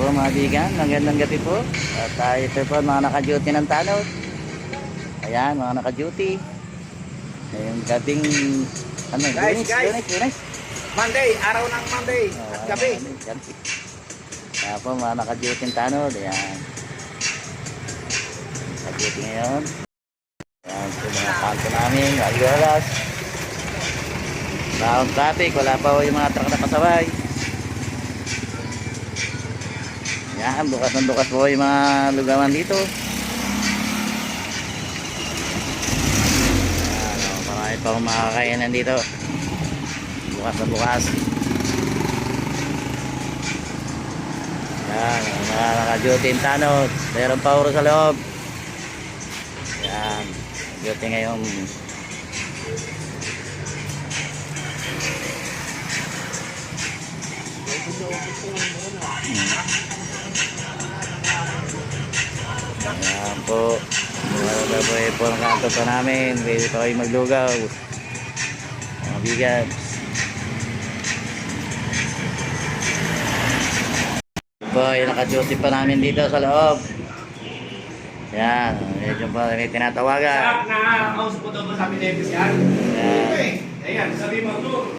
po mga bigan, magandang gabi po. At ito po mga naka-duty ng tanod. Ayan, mga naka-duty. Ngayong gabing, Lunes. Monday, araw ng Monday at gabi. Kaya po mga naka-duty ng tanod. Ayan. Naka-duty ngayon. Ayan po mga kanto namin, aligalas. Round traffic, wala pa po yung mga truck na kasabay. Yan, bukas ng bukas po yung mga lugawan dito. Yan, marami pa akong makakainan dito. Bukas na bukas. Yan, mga naka-duty yung tanod. Mayroon pa uro sa loob. Yan, duty ngayon. Ayan po. Wala po ang kanto pa namin. Pwede pa kayo maglugaw. Mga bigan. Po, yung naka-duty pa namin dito sa loob. Ayan. Medyo pa may tinatawagan. Nakakausap po daw ba sa amin Davis yan? Ayan. Ayan, sabi mo ito.